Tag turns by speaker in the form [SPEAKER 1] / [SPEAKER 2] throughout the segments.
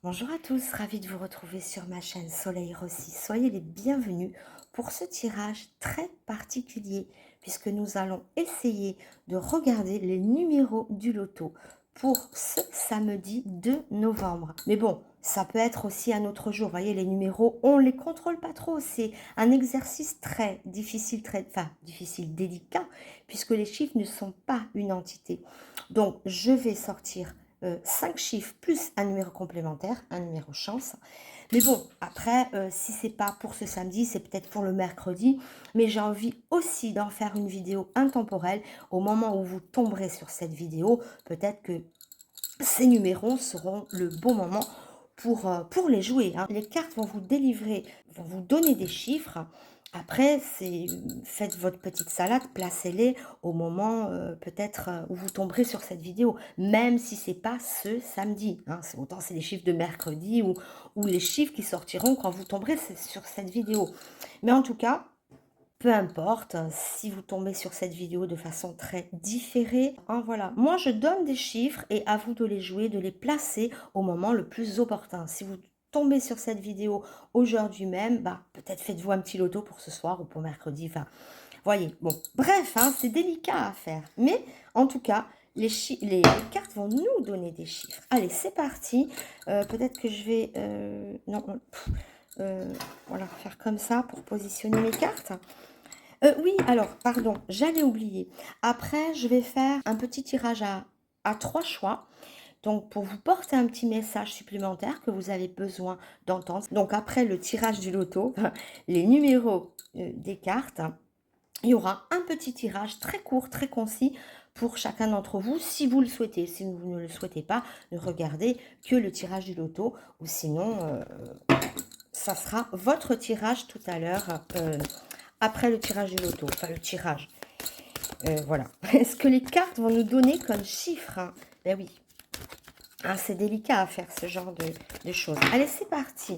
[SPEAKER 1] Bonjour à tous, ravie de vous retrouver sur ma chaîne Soleil Rossi. Soyez les bienvenus pour ce tirage très particulier puisque nous allons essayer de regarder les numéros du loto pour ce samedi 2 novembre. Mais bon, ça peut être aussi un autre jour. Vous voyez, les numéros, on ne les contrôle pas trop. C'est un exercice très difficile, difficile, délicat, puisque les chiffres ne sont pas une entité. Donc, je vais sortir 5 chiffres plus un numéro complémentaire, un numéro chance. Mais bon, après, si c'est pas pour ce samedi, c'est peut-être pour le mercredi. Mais j'ai envie aussi d'en faire une vidéo intemporelle. Au moment où vous tomberez sur cette vidéo, peut-être que ces numéros seront le bon moment pour les jouer, hein. Les cartes vont vous délivrer, vont vous donner des chiffres. Après, faites votre petite salade, placez-les au moment peut-être où vous tomberez sur cette vidéo, même si c'est pas ce samedi, hein. Autant c'est les chiffres de mercredi ou les chiffres qui sortiront quand vous tomberez sur cette vidéo. Mais en tout cas, peu importe, si vous tombez sur cette vidéo de façon très différée, hein, voilà. Moi, je donne des chiffres et à vous de les jouer, de les placer au moment le plus opportun. Si vous tombez sur cette vidéo aujourd'hui même, bah, peut-être faites-vous un petit loto pour ce soir ou pour mercredi. Enfin, voyez, bon, bref, hein, c'est délicat à faire. Mais en tout cas, les cartes vont nous donner des chiffres. Allez, c'est parti. Peut-être que je vais... non, voilà, faire comme ça pour positionner mes cartes. Oui, alors, pardon, j'allais oublier. Après, je vais faire un petit tirage à 3 choix. Donc, pour vous porter un petit message supplémentaire que vous avez besoin d'entendre. Donc, après le tirage du loto, les numéros des cartes, il y aura un petit tirage très court, très concis pour chacun d'entre vous, si vous le souhaitez. Si vous ne le souhaitez pas, ne regardez que le tirage du loto. Ou sinon, ça sera votre tirage tout à l'heure. Après le tirage du loto, enfin le tirage, voilà. Est-ce que les cartes vont nous donner comme chiffre, hein? Ben oui, hein, c'est délicat à faire ce genre de choses. Allez, c'est parti.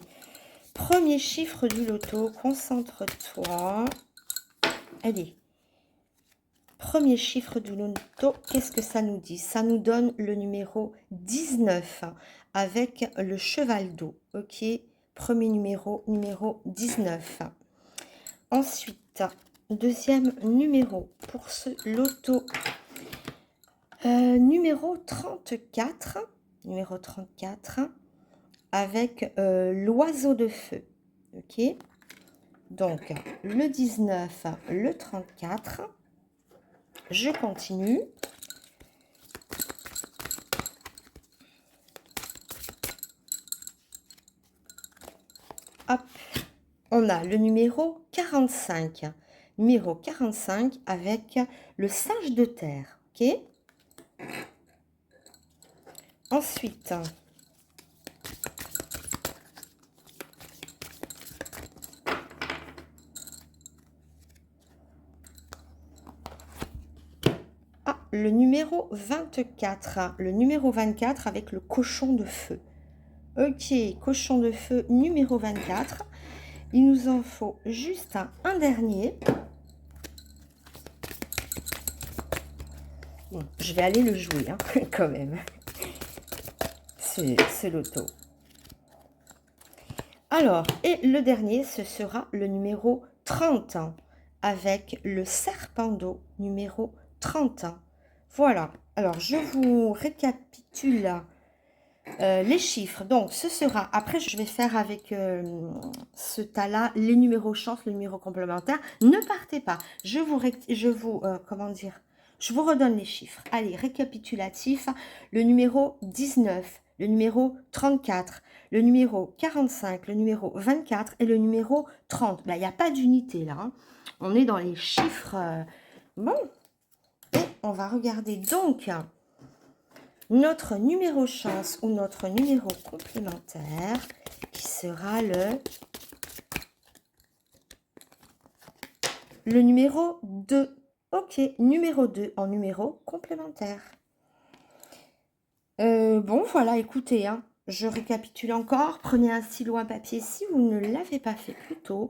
[SPEAKER 1] Premier chiffre du loto, concentre-toi. Allez, premier chiffre du loto, qu'est-ce que ça nous dit? Ça nous donne le numéro 19 avec le cheval d'eau, ok? Premier numéro, numéro 19. Ensuite, deuxième numéro pour ce loto, numéro 34, numéro 34 avec l'oiseau de feu. Ok, donc le 19, le 34. Je continue. Hop, on a le numéro 45. Numéro 45 avec le singe de terre. Ok. Ensuite, le numéro 24. Le numéro 24 avec le cochon de feu. Ok, cochon de feu numéro 24. Il nous en faut juste un dernier. Bon, je vais aller le jouer, hein, quand même. C'est loto. Alors, et le dernier, ce sera le numéro 30, avec le serpent d'eau numéro 30. Voilà. Alors, je vous récapitule les chiffres. Donc, ce sera, après, je vais faire avec ce tas-là les numéros chance, les numéros complémentaires. Ne partez pas. Comment dire, je vous redonne les chiffres. Allez, récapitulatif. Le numéro 19, le numéro 34, le numéro 45, le numéro 24 et le numéro 30. Ben, il n'y a pas d'unité là, hein. On est dans les chiffres. Bon, et on va regarder donc notre numéro chance ou notre numéro complémentaire qui sera le numéro 2. Ok, numéro 2 en numéro complémentaire. Bon, voilà, écoutez, hein, je récapitule encore. Prenez un stylo, un papier si vous ne l'avez pas fait plus tôt.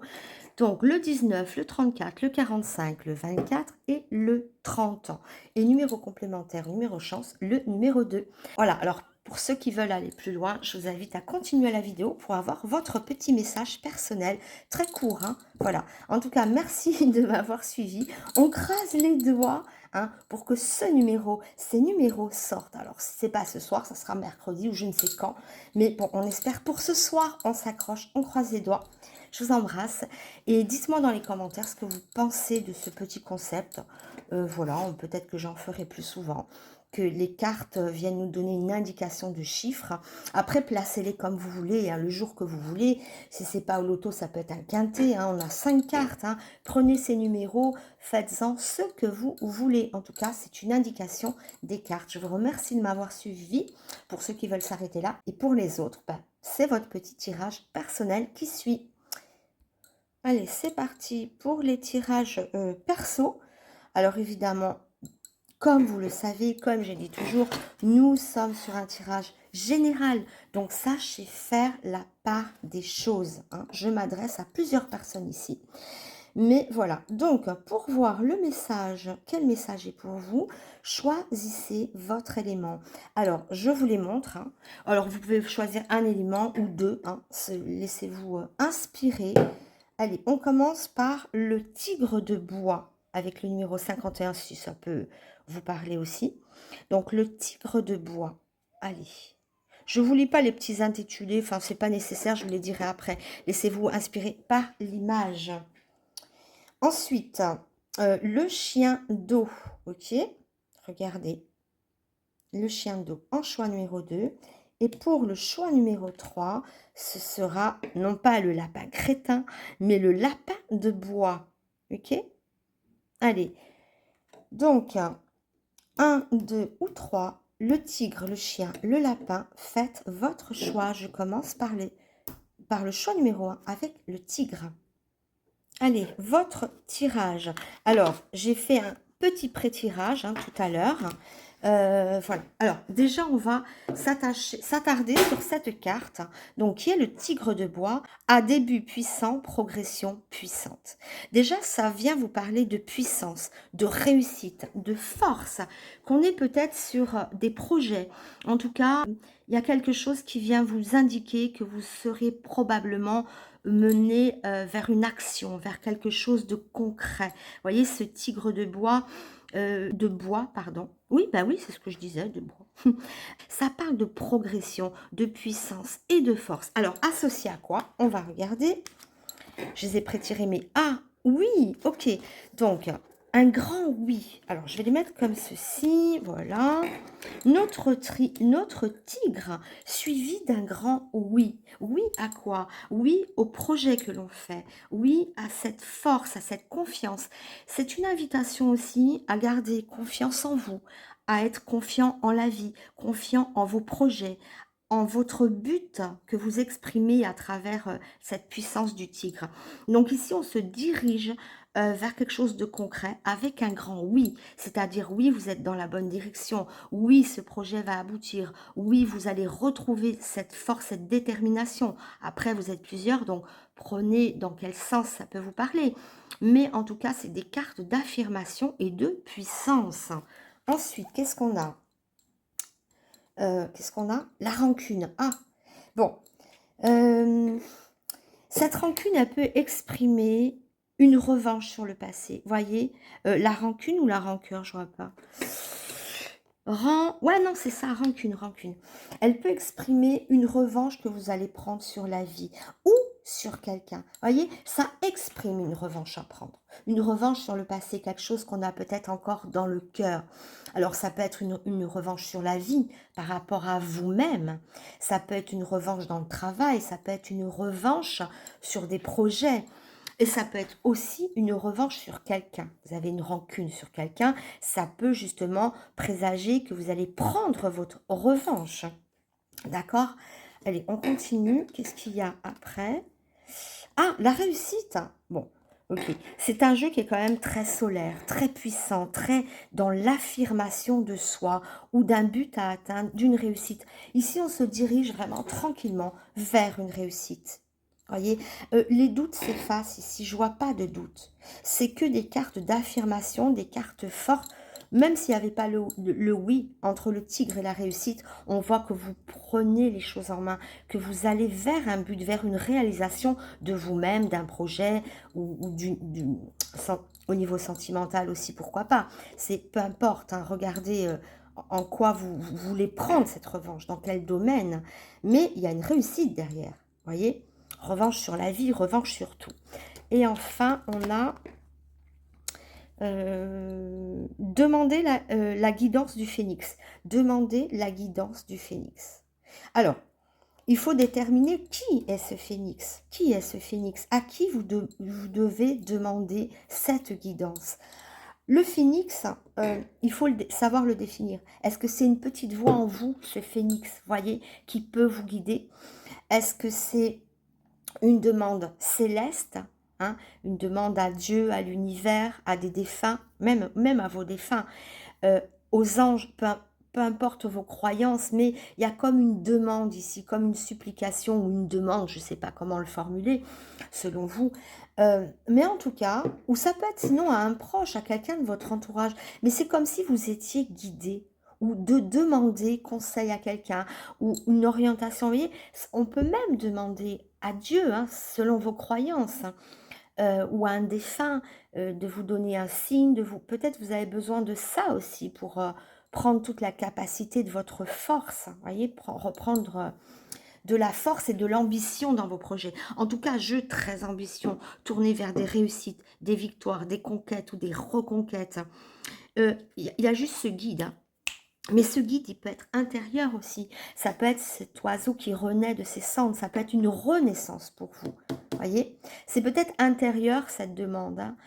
[SPEAKER 1] Donc, le 19, le 34, le 45, le 24 et le 30. Et numéro complémentaire, numéro chance, le numéro 2. Voilà, alors pour ceux qui veulent aller plus loin, je vous invite à continuer la vidéo pour avoir votre petit message personnel, très court, hein. Voilà. En tout cas, merci de m'avoir suivi. On croise les doigts, hein, pour que ces numéros sortent. Alors, si ce n'est pas ce soir, ça sera mercredi ou je ne sais quand. Mais bon, on espère pour ce soir, on s'accroche, on croise les doigts. Je vous embrasse et dites-moi dans les commentaires ce que vous pensez de ce petit concept. Voilà, peut-être que j'en ferai plus souvent, que les cartes viennent nous donner une indication de chiffres. Après, placez-les comme vous voulez, hein, le jour que vous voulez. Si c'est pas au loto, ça peut être un quintet, hein, on a 5 cartes. Hein. Prenez ces numéros, faites-en ce que vous voulez. En tout cas, c'est une indication des cartes. Je vous remercie de m'avoir suivi pour ceux qui veulent s'arrêter là. Et pour les autres, ben, c'est votre petit tirage personnel qui suit. Allez, c'est parti pour les tirages perso. Alors évidemment, comme vous le savez, comme je dis toujours, nous sommes sur un tirage général. Donc sachez faire la part des choses. Hein. Je m'adresse à plusieurs personnes ici. Mais voilà, donc pour voir le message, quel message est pour vous, choisissez votre élément. Alors, je vous les montre. Hein. Alors, vous pouvez choisir un élément ou deux. Hein. Laissez-vous inspirer. Allez, on commence par le tigre de bois avec le numéro 51, si ça peut vous parler aussi. Donc, le tigre de bois. Allez. Je ne vous lis pas les petits intitulés, enfin, c'est pas nécessaire, je vous les dirai après. Laissez-vous inspirer par l'image. Ensuite, le chien d'eau, ok? Regardez, le chien d'eau en choix numéro 2. Et pour le choix numéro 3, ce sera non pas le lapin crétin, mais le lapin de bois, ok? Allez, donc, 1, 2 ou 3, le tigre, le chien, le lapin, faites votre choix. Je commence par le choix numéro 1 avec le tigre. Allez, votre tirage. Alors, j'ai fait un petit pré-tirage hein, tout à l'heure. Voilà. Alors, déjà, on va s'attarder sur cette carte, donc qui est le tigre de bois, à début puissant, progression puissante. Déjà, ça vient vous parler de puissance, de réussite, de force, qu'on est peut-être sur des projets. En tout cas, il y a quelque chose qui vient vous indiquer que vous serez probablement mener vers une action, vers quelque chose de concret. Vous voyez, ce tigre de bois, pardon. Oui, bah oui, c'est ce que je disais, de bois. Ça parle de progression, de puissance et de force. Alors, associé à quoi? On va regarder. Je les ai prétirés, mais ah, oui, ok. Donc, un grand oui. Alors, je vais les mettre comme ceci, voilà. Notre tigre suivi d'un grand oui. Oui à quoi? Oui au projet que l'on fait. Oui à cette force, à cette confiance. C'est une invitation aussi à garder confiance en vous, à être confiant en la vie, confiant en vos projets, en votre but que vous exprimez à travers cette puissance du tigre. Donc ici, on se dirige vers quelque chose de concret avec un grand oui, c'est-à-dire oui, vous êtes dans la bonne direction, oui, ce projet va aboutir, oui, vous allez retrouver cette force, cette détermination. Après, vous êtes plusieurs, donc prenez dans quel sens ça peut vous parler. Mais en tout cas, c'est des cartes d'affirmation et de puissance. Ensuite, qu'est-ce qu'on a? La rancune. Ah, bon. Cette rancune, elle peut exprimer une revanche sur le passé. Voyez, la rancune ou la rancœur, je vois pas. Ouais, non, c'est ça, rancune. Elle peut exprimer une revanche que vous allez prendre sur la vie ou sur quelqu'un. Voyez, ça exprime une revanche à prendre. Une revanche sur le passé, quelque chose qu'on a peut-être encore dans le cœur. Alors, ça peut être une revanche sur la vie par rapport à vous-même. Ça peut être une revanche dans le travail. Ça peut être une revanche sur des projets. Et ça peut être aussi une revanche sur quelqu'un. Vous avez une rancune sur quelqu'un, ça peut justement présager que vous allez prendre votre revanche. D'accord? Allez, on continue. Qu'est-ce qu'il y a après? Ah, la réussite. Bon, ok. C'est un jeu qui est quand même très solaire, très puissant, très dans l'affirmation de soi ou d'un but à atteindre, d'une réussite. Ici, on se dirige vraiment tranquillement vers une réussite. Voyez, les doutes s'effacent ici, je vois pas de doute. C'est que des cartes d'affirmation, des cartes fortes Même s'il n'y avait pas le oui entre le tigre et la réussite, on voit que vous prenez les choses en main, que vous allez vers un but, vers une réalisation de vous-même, d'un projet ou au niveau sentimental aussi, pourquoi pas. C'est peu importe, hein, regardez en quoi vous voulez prendre cette revanche, dans quel domaine. Mais il y a une réussite derrière, voyez. Revanche sur la vie, revanche sur tout. Et enfin, on a demander la guidance du phénix. Demander la guidance du phénix. Alors, il faut déterminer qui est ce phénix. Qui est ce phénix? À qui vous devez demander cette guidance? Le phénix, il faut savoir le définir. Est-ce que c'est une petite voix en vous, ce phénix, voyez, qui peut vous guider? Est-ce que c'est une demande céleste, hein, une demande à Dieu, à l'univers, à des défunts, même à vos défunts, aux anges, peu importe vos croyances, mais il y a comme une demande ici, comme une supplication ou une demande, je ne sais pas comment le formuler, selon vous. Mais en tout cas, ou ça peut être sinon à un proche, à quelqu'un de votre entourage, mais c'est comme si vous étiez guidé, ou de demander conseil à quelqu'un, ou une orientation. Vous voyez, on peut même demander à Dieu, hein, selon vos croyances, hein, ou à un défunt, de vous donner un signe, peut-être vous avez besoin de ça aussi pour prendre toute la capacité de votre force, voyez, reprendre de la force et de l'ambition dans vos projets. En tout cas, très ambition, tourné vers des réussites, des victoires, des conquêtes ou des reconquêtes. Il y a juste ce guide, hein. Mais ce guide, il peut être intérieur aussi. Ça peut être cet oiseau qui renaît de ses cendres. Ça peut être une renaissance pour vous. Voyez, c'est peut-être intérieur cette demande, hein.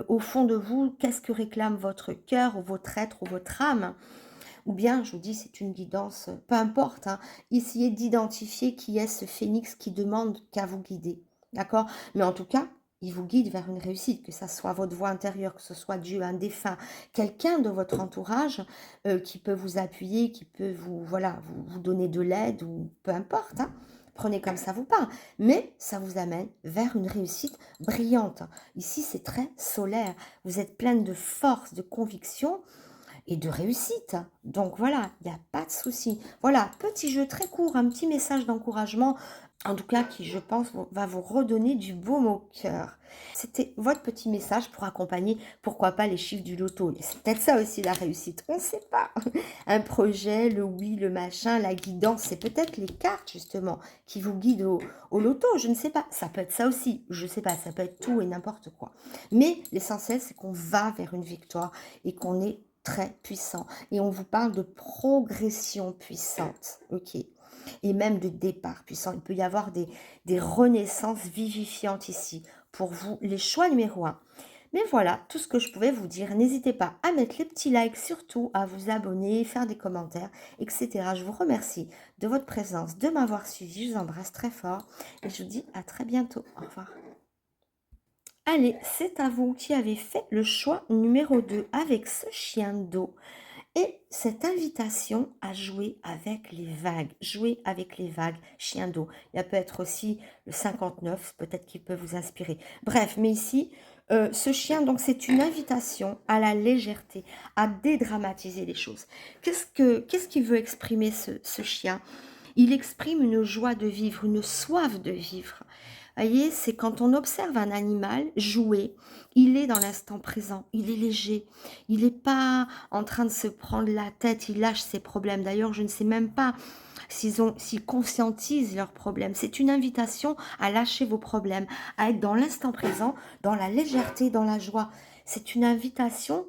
[SPEAKER 1] Au fond de vous, qu'est-ce que réclame votre cœur ou votre être ou votre âme? Ou bien, je vous dis, c'est une guidance, peu importe, hein. Essayez d'identifier qui est ce phénix qui demande qu'à vous guider. D'accord? Mais en tout cas, il vous guide vers une réussite, que ce soit votre voix intérieure, que ce soit Dieu, un défunt, quelqu'un de votre entourage qui peut vous appuyer, qui peut voilà, vous donner de l'aide, ou peu importe, hein. Prenez comme ça vous parle. Mais ça vous amène vers une réussite brillante. Ici, c'est très solaire. Vous êtes pleine de force, de conviction et de réussite. Donc voilà, il n'y a pas de souci. Voilà, petit jeu très court, un petit message d'encouragement, en tout cas qui, je pense, va vous redonner du baume au cœur. C'était votre petit message pour accompagner, pourquoi pas, les chiffres du loto. Et c'est peut-être ça aussi la réussite, on ne sait pas. Un projet, le oui, le machin, la guidance, c'est peut-être les cartes justement qui vous guident au loto, je ne sais pas. Ça peut être ça aussi, je ne sais pas, ça peut être tout et n'importe quoi. Mais l'essentiel, c'est qu'on va vers une victoire et qu'on est très puissant. Et on vous parle de progression puissante, ok, et même de départ puissant. Il peut y avoir des renaissances vivifiantes ici. Pour vous, les choix numéro un. Mais voilà, tout ce que je pouvais vous dire. N'hésitez pas à mettre les petits likes, surtout à vous abonner, faire des commentaires, etc. Je vous remercie de votre présence, de m'avoir suivi. Je vous embrasse très fort et je vous dis à très bientôt. Au revoir. Allez, c'est à vous qui avez fait le choix numéro 2 avec ce chien d'eau. Et cette invitation à jouer avec les vagues, jouer avec les vagues, chien d'eau. Il y a peut-être aussi le 59, peut-être qu'il peut vous inspirer. Bref, mais ici, ce chien, donc c'est une invitation à la légèreté, à dédramatiser les choses. Qu'est-ce qu'il veut exprimer ce chien? Il exprime une joie de vivre, une soif de vivre. Vous voyez, c'est quand on observe un animal jouer, il est dans l'instant présent, il est léger, il n'est pas en train de se prendre la tête, il lâche ses problèmes. D'ailleurs, je ne sais même pas s'ils conscientisent leurs problèmes. C'est une invitation à lâcher vos problèmes, à être dans l'instant présent, dans la légèreté, dans la joie. C'est une invitation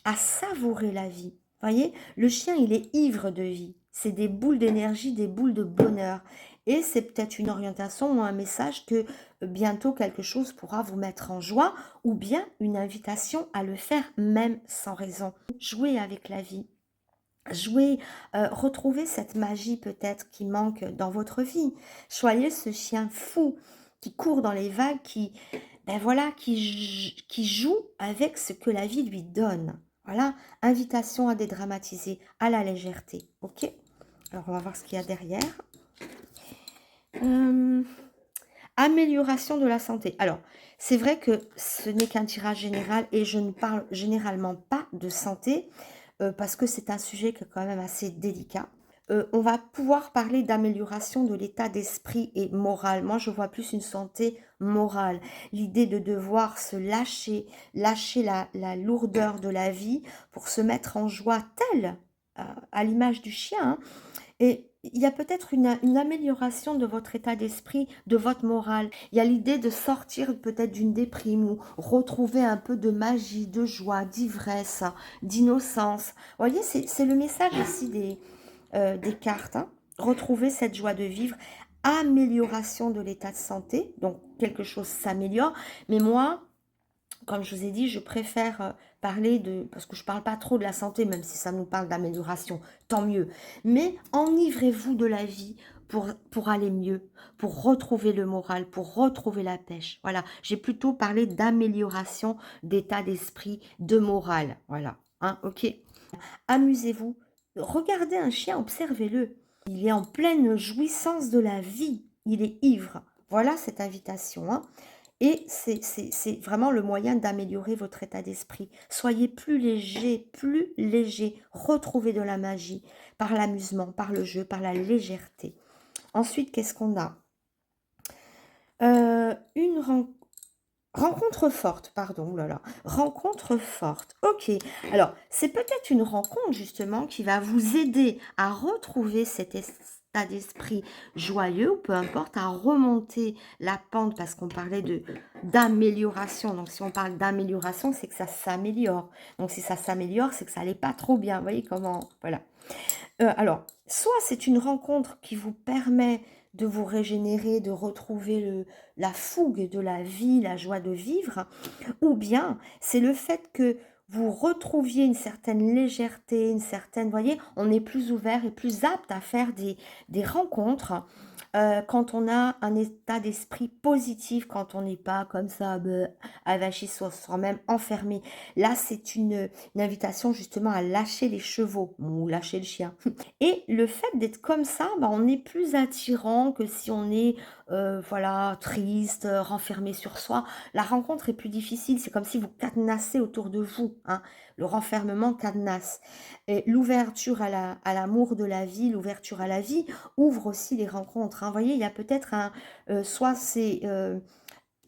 [SPEAKER 1] à savourer la vie. Vous voyez, le chien, il est ivre de vie. C'est des boules d'énergie, des boules de bonheur. Et c'est peut-être une orientation ou un message que bientôt quelque chose pourra vous mettre en joie, ou bien une invitation à le faire même sans raison. Jouer avec la vie. Jouer, retrouver cette magie peut-être qui manque dans votre vie. Soyez ce chien fou qui court dans les vagues, ben voilà, qui joue avec ce que la vie lui donne. Voilà, invitation à dédramatiser, à la légèreté. Ok? Alors, on va voir ce qu'il y a derrière. Amélioration de la santé. Alors, c'est vrai que ce n'est qu'un tirage général et je ne parle généralement pas de santé parce que c'est un sujet qui est quand même assez délicat. On va pouvoir parler d'amélioration de l'état d'esprit et moral. Moi, je vois plus une santé morale. L'idée de devoir se lâcher, lâcher la lourdeur de la vie pour se mettre en joie telle, à l'image du chien, hein. Et il y a peut-être une amélioration de votre état d'esprit, de votre morale. Il y a l'idée de sortir peut-être d'une déprime ou retrouver un peu de magie, de joie, d'ivresse, d'innocence. Vous voyez, c'est le message ici des cartes, hein. Retrouver cette joie de vivre, amélioration de l'état de santé, donc quelque chose s'améliore. Mais moi, comme je vous ai dit, je préfère parler de, parce que je ne parle pas trop de la santé, même si ça nous parle d'amélioration, tant mieux. Mais enivrez-vous de la vie pour aller mieux, pour retrouver le moral, pour retrouver la pêche. Voilà, j'ai plutôt parlé d'amélioration d'état d'esprit, de morale. Voilà, hein, ok. Amusez-vous. Regardez un chien, observez-le. Il est en pleine jouissance de la vie. Il est ivre. Voilà cette invitation, hein. Et c'est vraiment le moyen d'améliorer votre état d'esprit. Soyez plus léger, plus léger. Retrouvez de la magie par l'amusement, par le jeu, par la légèreté. Ensuite, qu'est-ce qu'on a? Une rencontre forte, pardon, oh là là, rencontre forte. Ok, alors c'est peut-être une rencontre justement qui va vous aider à retrouver cet état d'esprit joyeux, ou peu importe, à remonter la pente, parce qu'on parlait d'amélioration. Donc si on parle d'amélioration, c'est que ça s'améliore. Donc si ça s'améliore, c'est que ça n'allait pas trop bien. Vous voyez comment, voilà. Alors, soit c'est une rencontre qui vous permet de vous régénérer, de retrouver la fougue de la vie, la joie de vivre, ou bien c'est le fait que vous retrouviez une certaine légèreté, une certaine, vous voyez, on est plus ouvert et plus apte à faire des rencontres quand on a un état d'esprit positif, quand on n'est pas comme ça, avachi sur soi-même, enfermé. Là, c'est une invitation justement à lâcher les chevaux ou lâcher le chien. Et le fait d'être comme ça, bah, on est plus attirant que si on est voilà, triste, renfermé sur soi. La rencontre est plus difficile, c'est comme si vous cadenassez autour de vous, hein. Le renfermement cadenasse. Et l'ouverture à l'amour de la vie, l'ouverture à la vie, ouvre aussi les rencontres, hein. Vous voyez, il y a peut-être soit c'est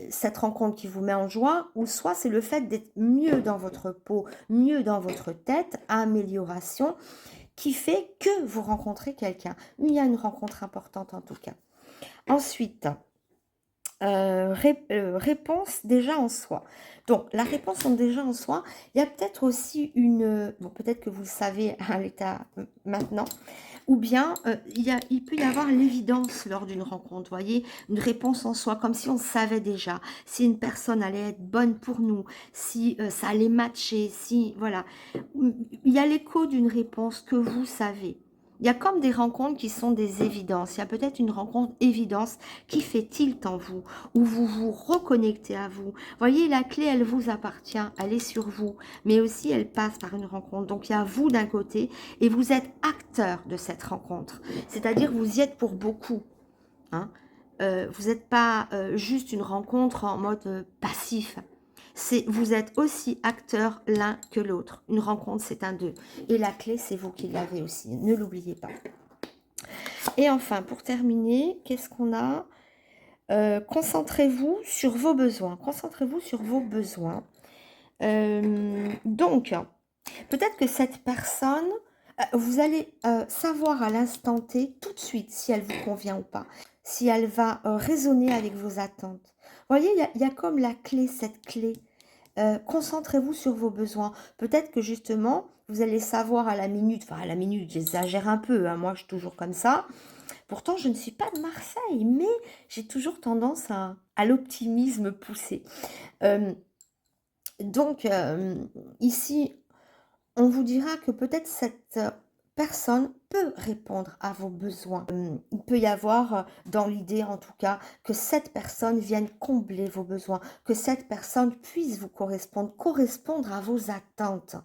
[SPEAKER 1] cette rencontre qui vous met en joie, ou soit c'est le fait d'être mieux dans votre peau, mieux dans votre tête, amélioration, qui fait que vous rencontrez quelqu'un. Il y a une rencontre importante en tout cas. Ensuite, réponse déjà en soi. Donc, la réponse en déjà en soi, il y a peut-être aussi bon, peut-être que vous le savez à l'état maintenant, ou bien il peut y avoir l'évidence lors d'une rencontre, voyez, une réponse en soi, comme si on savait déjà, si une personne allait être bonne pour nous, si ça allait matcher, si, voilà. Il y a l'écho d'une réponse que vous savez. Il y a comme des rencontres qui sont des évidences. Il y a peut-être une rencontre évidence qui fait tilt en vous, où vous vous reconnectez à vous. Voyez, la clé, elle vous appartient, elle est sur vous, mais aussi elle passe par une rencontre. Donc il y a vous d'un côté et vous êtes acteur de cette rencontre. C'est-à-dire vous y êtes pour beaucoup, hein. Vous n'êtes pas juste une rencontre en mode passif. Vous êtes aussi acteurs l'un que l'autre. Une rencontre, c'est un deux. Et la clé, c'est vous qui l'avez aussi. Ne l'oubliez pas. Et enfin, pour terminer, qu'est-ce qu'on a? Concentrez-vous sur vos besoins. Concentrez-vous sur vos besoins. Donc, peut-être que cette personne, vous allez savoir à l'instant T, tout de suite, si elle vous convient ou pas. Si elle va résonner avec vos attentes. Vous voyez, il y a comme la clé, cette clé. Concentrez-vous sur vos besoins. Peut-être que justement, vous allez savoir à la minute, enfin à la minute, j'exagère un peu, hein, moi je suis toujours comme ça. Pourtant, je ne suis pas de Marseille, mais j'ai toujours tendance à l'optimisme poussé. Donc, ici, on vous dira que peut-être cette personne peut répondre à vos besoins. Il peut y avoir, dans l'idée en tout cas, que cette personne vienne combler vos besoins, que cette personne puisse vous correspondre à vos attentes.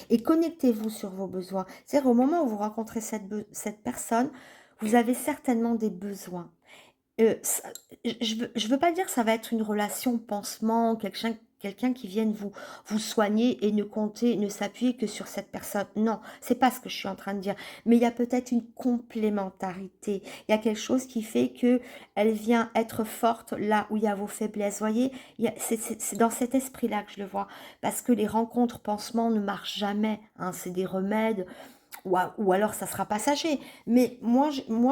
[SPEAKER 1] Et connectez-vous sur vos besoins. C'est-à-dire au moment où vous rencontrez cette personne, vous avez certainement des besoins. Ça je veux pas dire que ça va être une relation pansement, quelqu'un qui vienne vous soigner et ne s'appuyer que sur cette personne. Non, c'est pas ce que je suis en train de dire. Mais il y a peut-être une complémentarité. Il y a quelque chose qui fait que elle vient être forte là où il y a vos faiblesses. Voyez? Il y a c'est dans cet esprit-là que je le vois. Parce que les rencontres pansements ne marchent jamais, hein. C'est des remèdes ou alors ça sera passager. Mais moi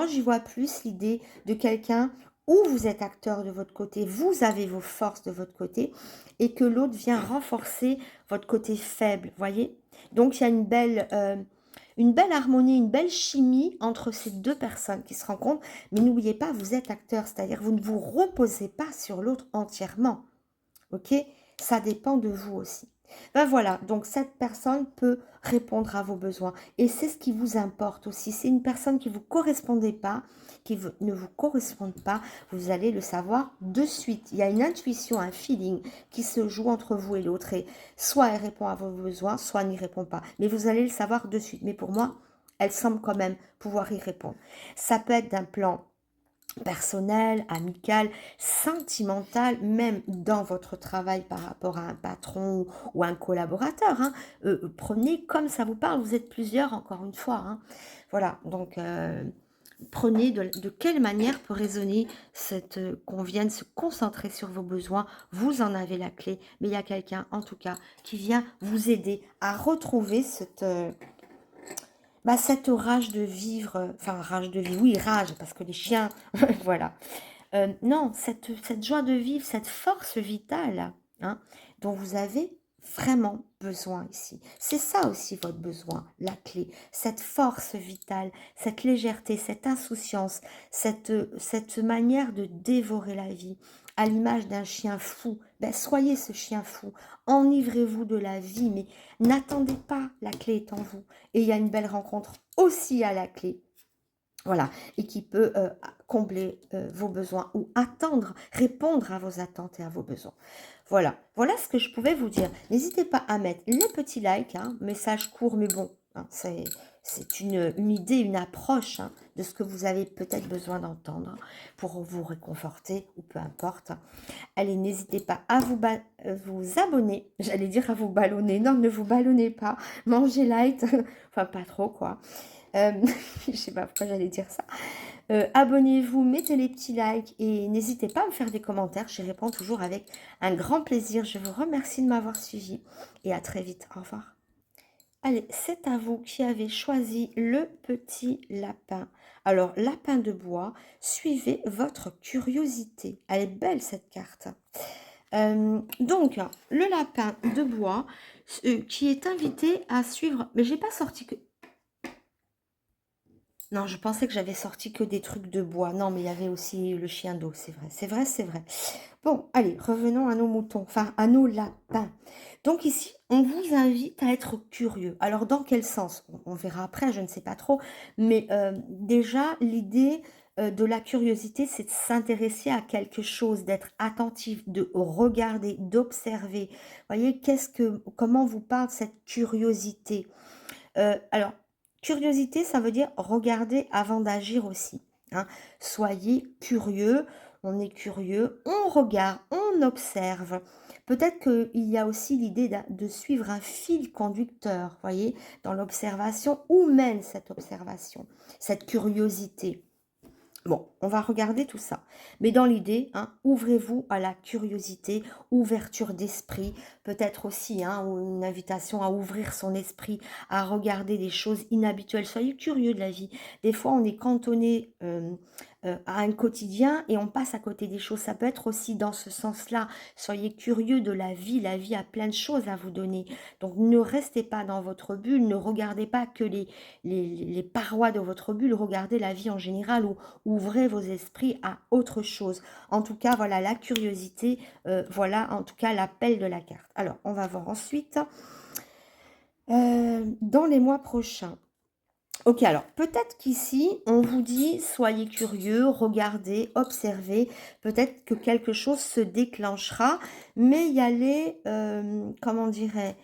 [SPEAKER 1] j'y vois plus l'idée de quelqu'un où vous êtes acteur de votre côté, vous avez vos forces de votre côté, et que l'autre vient renforcer votre côté faible, voyez. Donc il y a une belle harmonie, une belle chimie entre ces deux personnes qui se rencontrent, mais n'oubliez pas, vous êtes acteur, c'est-à-dire vous ne vous reposez pas sur l'autre entièrement, ok? Ça dépend de vous aussi. Ben voilà, donc cette personne peut répondre à vos besoins. Et c'est ce qui vous importe aussi. C'est une personne qui ne vous correspondait pas, ne vous correspond pas, vous allez le savoir de suite. Il y a une intuition, un feeling qui se joue entre vous et l'autre. Et soit elle répond à vos besoins, soit elle n'y répond pas. Mais vous allez le savoir de suite. Mais pour moi, elle semble quand même pouvoir y répondre. Ça peut être d'un plan personnel, amical, sentimental, même dans votre travail par rapport à un patron ou un collaborateur, hein. Prenez comme ça vous parle, vous êtes plusieurs encore une fois, hein. Voilà, donc prenez de quelle manière peut résonner qu'on vienne se concentrer sur vos besoins, vous en avez la clé, mais il y a quelqu'un en tout cas qui vient vous aider à retrouver cette rage de vivre, enfin rage de vivre, oui rage, parce que les chiens, voilà. Non, cette joie de vivre, cette force vitale, hein, dont vous avez vraiment besoin ici. C'est ça aussi votre besoin, la clé. Cette force vitale, cette légèreté, cette insouciance, cette manière de dévorer la vie, à l'image d'un chien fou. Ben, soyez ce chien fou, enivrez-vous de la vie, mais n'attendez pas, la clé est en vous. Et il y a une belle rencontre aussi à la clé. Voilà, et qui peut combler vos besoins ou répondre à vos attentes et à vos besoins. Voilà, voilà ce que je pouvais vous dire. N'hésitez pas à mettre les petits likes, hein, message court mais bon, hein, c'est une idée, une approche, hein, de ce que vous avez peut-être besoin d'entendre pour vous réconforter ou peu importe. Allez, n'hésitez pas à vous abonner, j'allais dire à vous ballonner, non, ne vous ballonnez pas, mangez light, enfin pas trop quoi. Je sais pas pourquoi j'allais dire ça. Abonnez-vous, mettez les petits likes et n'hésitez pas à me faire des commentaires. J'y réponds toujours avec un grand plaisir. Je vous remercie de m'avoir suivi et à très vite. Au revoir. Allez, c'est à vous qui avez choisi le petit lapin. Alors, lapin de bois, suivez votre curiosité. Elle est belle cette carte. Donc, le lapin de bois qui est invité à suivre... Mais j'ai pas sorti que... Non, je pensais que j'avais sorti que des trucs de bois. Non, mais il y avait aussi le chien d'eau, c'est vrai, c'est vrai, c'est vrai. Bon, allez, revenons à nos moutons, enfin à nos lapins. Donc ici, on vous invite à être curieux. Alors, dans quel sens? On verra après, je ne sais pas trop. Mais déjà, l'idée de la curiosité, c'est de s'intéresser à quelque chose, d'être attentif, de regarder, d'observer. Voyez, comment vous parle cette curiosité? Alors, curiosité, ça veut dire regarder avant d'agir aussi, hein. Soyez curieux, on est curieux, on regarde, on observe. Peut-être qu'il y a aussi l'idée de suivre un fil conducteur, voyez, dans l'observation. Où mène cette observation, cette curiosité? Bon, on va regarder tout ça. Mais dans l'idée, hein, ouvrez-vous à la curiosité, ouverture d'esprit, peut-être aussi hein, ou une invitation à ouvrir son esprit, à regarder des choses inhabituelles. Soyez curieux de la vie. Des fois, on est cantonné à un quotidien et on passe à côté des choses. Ça peut être aussi dans ce sens-là. Soyez curieux de la vie. La vie a plein de choses à vous donner. Donc, ne restez pas dans votre bulle. Ne regardez pas que les parois de votre bulle. Regardez la vie en général ou ouvrez vos esprits à autre chose. En tout cas, voilà la curiosité, voilà en tout cas l'appel de la carte. Alors, on va voir ensuite dans les mois prochains. Ok, alors peut-être qu'ici, on vous dit soyez curieux, regardez, observez, peut-être que quelque chose se déclenchera, mais il y a comment dirais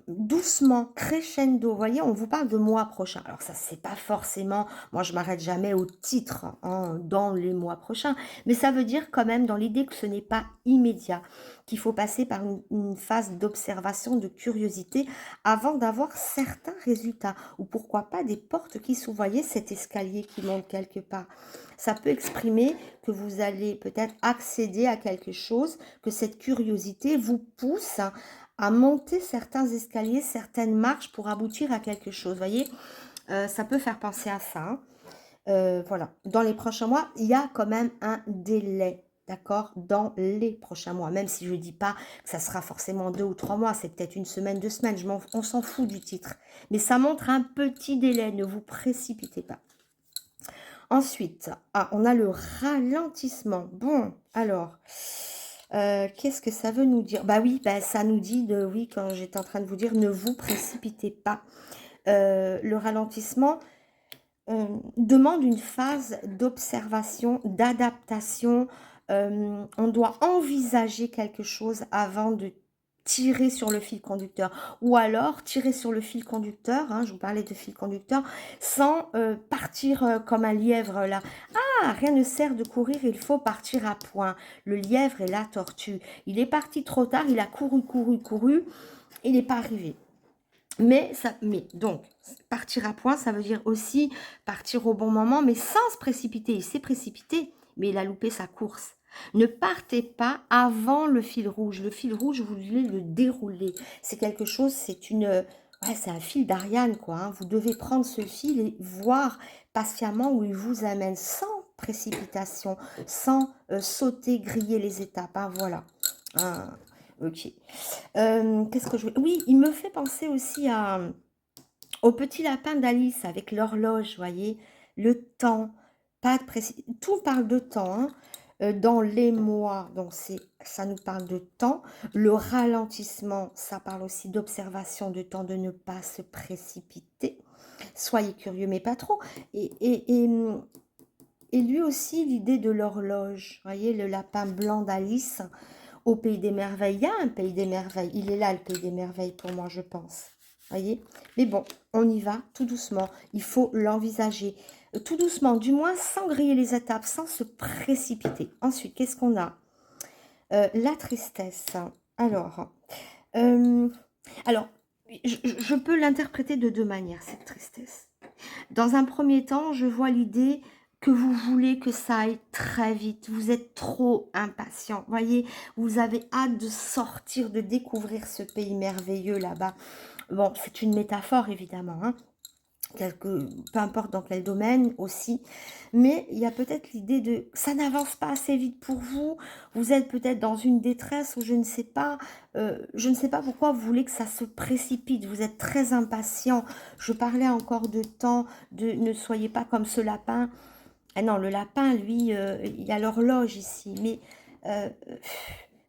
[SPEAKER 1] doucement, crescendo. Vous voyez, on vous parle de mois prochains. Alors ça, c'est pas forcément, moi je m'arrête jamais au titre, hein, dans les mois prochains, mais ça veut dire quand même dans l'idée que ce n'est pas immédiat, qu'il faut passer par une phase d'observation, de curiosité avant d'avoir certains résultats. Ou pourquoi pas des portes qui s'ouvrent. Vous voyez cet escalier qui monte quelque part. Ça peut exprimer que vous allez peut-être accéder à quelque chose, que cette curiosité vous pousse à monter certains escaliers, certaines marches pour aboutir à quelque chose. Vous voyez, ça peut faire penser à ça, hein. Voilà. Dans les prochains mois, il y a quand même un délai. D'accord? Dans les prochains mois. Même si je ne dis pas que ça sera forcément 2 ou 3 mois, c'est peut-être une semaine, 2 semaines. On s'en fout du titre. Mais ça montre un petit délai. Ne vous précipitez pas. Ensuite, on a le ralentissement. Bon, alors, qu'est-ce que ça veut nous dire? Bah oui, bah, ça nous dit, oui, quand j'étais en train de vous dire, ne vous précipitez pas. Le ralentissement demande une phase d'observation, d'adaptation. On doit envisager quelque chose avant de tirer sur le fil conducteur. Ou alors tirer sur le fil conducteur, hein, je vous parlais de fil conducteur, sans partir comme un lièvre là. Ah, rien ne sert de courir, il faut partir à point. Le lièvre et la tortue. Il est parti trop tard, il a couru, couru, couru, il n'est pas arrivé. Mais donc, partir à point, ça veut dire aussi partir au bon moment, mais sans se précipiter. Il s'est précipité, mais il a loupé sa course. Ne partez pas avant le fil rouge. Le fil rouge, vous voulez le dérouler. C'est quelque chose, c'est un fil d'Ariane, quoi, hein. Vous devez prendre ce fil et voir patiemment où il vous amène, sans précipitation, sans sauter, griller les étapes, hein, voilà. Hein, ok. Qu'est-ce que je veux? Oui, il me fait penser aussi au petit lapin d'Alice avec l'horloge, voyez, le temps, pas de tout parle de temps, hein, dans les mois, donc ça nous parle de temps. Le ralentissement, ça parle aussi d'observation de temps, de ne pas se précipiter. Soyez curieux, mais pas trop. Et lui aussi, l'idée de l'horloge, voyez, le lapin blanc d'Alice au Pays des Merveilles. Il y a un Pays des Merveilles. Il est là, le Pays des Merveilles, pour moi, je pense. Voyez? Mais bon, on y va tout doucement. Il faut l'envisager. Tout doucement, du moins sans griller les étapes, sans se précipiter. Ensuite, qu'est-ce qu'on a? La tristesse. Alors, euh, alors je peux l'interpréter de deux manières, cette tristesse. Dans un premier temps, je vois l'idée que vous voulez que ça aille très vite. Vous êtes trop impatient. Voyez, vous avez hâte de sortir, de découvrir ce pays merveilleux là-bas. Bon, c'est une métaphore évidemment, hein. Peu importe dans quel domaine aussi, mais il y a peut-être l'idée de ça n'avance pas assez vite pour vous, vous êtes peut-être dans une détresse ou je ne sais pas pourquoi vous voulez que ça se précipite, vous êtes très impatient. Je parlais encore de temps, de ne soyez pas comme ce lapin. Ah non, le lapin, lui, il y a l'horloge ici, mais euh,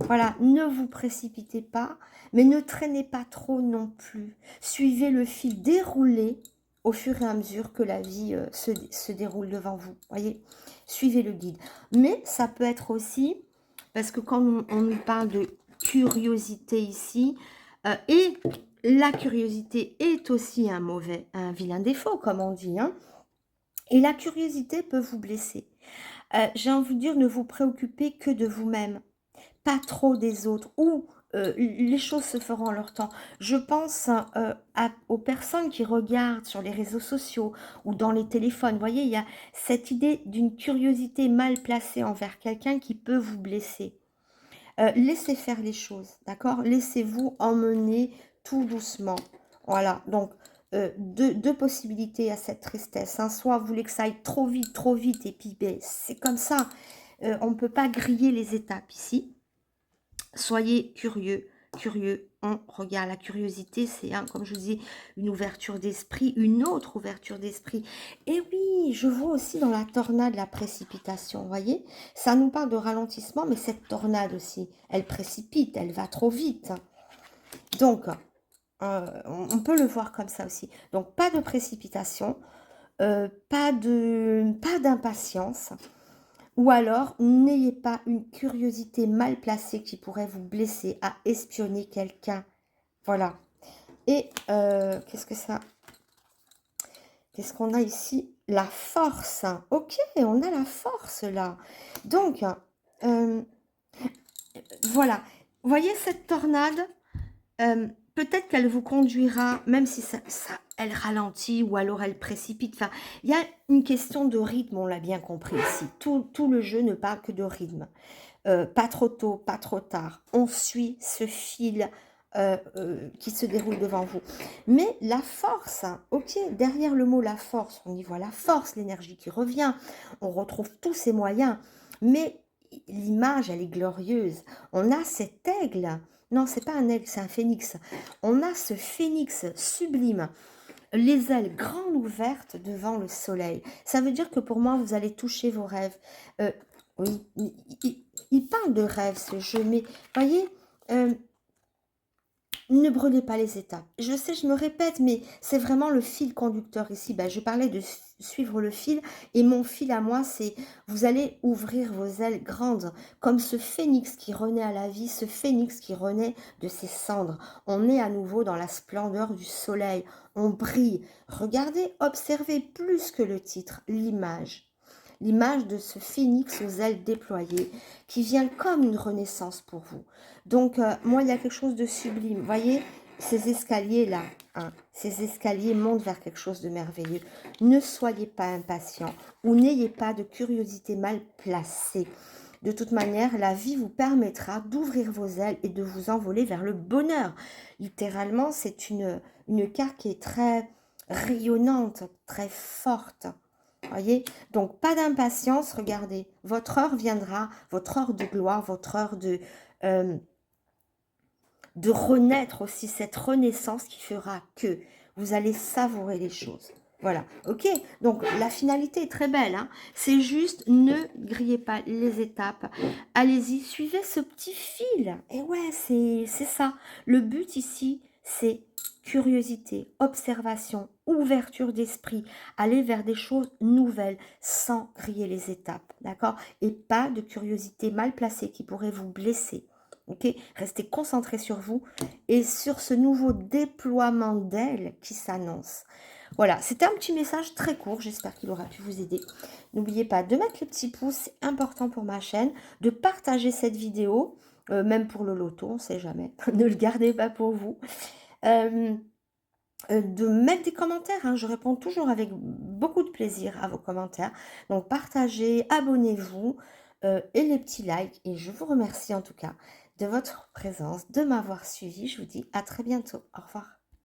[SPEAKER 1] voilà, ne vous précipitez pas, mais ne traînez pas trop non plus. Suivez le fil déroulé au fur et à mesure que la vie se déroule devant vous. Voyez, suivez le guide. Mais ça peut être aussi, parce que quand on nous parle de curiosité ici, et la curiosité est aussi un vilain défaut, comme on dit, hein, et la curiosité peut vous blesser. J'ai envie de dire, ne vous préoccupez que de vous-même, pas trop des autres, ou les choses se feront en leur temps. Je pense aux personnes qui regardent sur les réseaux sociaux ou dans les téléphones. Vous voyez, il y a cette idée d'une curiosité mal placée envers quelqu'un qui peut vous blesser. Laissez faire les choses, d'accord? Laissez-vous emmener tout doucement. Voilà, donc deux possibilités à cette tristesse, hein. Soit vous voulez que ça aille trop vite, et puis ben, c'est comme ça. On ne peut pas griller les étapes ici. Soyez curieux, on regarde. La curiosité, c'est, hein, comme je vous dis, une ouverture d'esprit, une autre ouverture d'esprit. Et oui, je vois aussi dans la tornade la précipitation, vous voyez? Ça nous parle de ralentissement, mais cette tornade aussi, elle précipite, elle va trop vite. Donc, on peut le voir comme ça aussi. Donc, pas de précipitation, pas d'impatience. Ou alors, n'ayez pas une curiosité mal placée qui pourrait vous blesser à espionner quelqu'un. Voilà. Et qu'est-ce que ça? Qu'est-ce qu'on a ici? La force. Ok, on a la force là. Donc, voilà. Vous voyez cette tornade? Peut-être qu'elle vous conduira, même si elle ralentit ou alors elle précipite. Enfin, il y a une question de rythme, on l'a bien compris ici. Tout le jeu ne parle que de rythme. Pas trop tôt, pas trop tard. On suit ce fil qui se déroule devant vous. Mais la force, hein, ok, derrière le mot la force, on y voit la force, l'énergie qui revient. On retrouve tous ces moyens. Mais l'image, elle est glorieuse. On a cet aigle. Non, c'est pas un aigle, c'est un phénix. On a ce phénix sublime, les ailes grandes ouvertes devant le soleil. Ça veut dire que pour moi, vous allez toucher vos rêves. Oui, il parle de rêve, ce jeu, mais voyez, euh, ne brûlez pas les étapes. Je sais, je me répète, mais c'est vraiment le fil conducteur ici. Ben, je parlais de suivre le fil, et mon fil à moi, c'est vous allez ouvrir vos ailes grandes, comme ce phénix qui renaît à la vie, ce phénix qui renaît de ses cendres. On est à nouveau dans la splendeur du soleil, on brille. Regardez, observez plus que le titre, l'image. L'image de ce phénix aux ailes déployées qui vient comme une renaissance pour vous. Donc, moi, il y a quelque chose de sublime. Vous voyez, ces escaliers-là, hein, ces escaliers montent vers quelque chose de merveilleux. Ne soyez pas impatient ou n'ayez pas de curiosité mal placée. De toute manière, la vie vous permettra d'ouvrir vos ailes et de vous envoler vers le bonheur. Littéralement, c'est une carte qui est très rayonnante, très forte. Voyez, donc pas d'impatience, regardez, votre heure viendra, votre heure de gloire, votre heure euh, de renaître aussi, cette renaissance qui fera que vous allez savourer les choses. Voilà, ok. Donc la finalité est très belle, hein. C'est juste, ne grillez pas les étapes. Allez-y, suivez ce petit fil. Et ouais, c'est ça. Le but ici, c'est curiosité, observation, ouverture d'esprit, aller vers des choses nouvelles sans griller les étapes, d'accord? Et pas de curiosité mal placée qui pourrait vous blesser. Ok, restez concentrés sur vous et sur ce nouveau déploiement d'ailes qui s'annonce. Voilà, c'était un petit message très court, j'espère qu'il aura pu vous aider. N'oubliez pas de mettre le petit pouce, c'est important pour ma chaîne, de partager cette vidéo, même pour le loto, on ne sait jamais, ne le gardez pas pour vous. De mettre des commentaires, hein, je réponds toujours avec beaucoup de plaisir à vos commentaires. Donc partagez, abonnez-vous et les petits likes. Et je vous remercie en tout cas de votre présence, de m'avoir suivi. Je vous dis à très bientôt. Au revoir.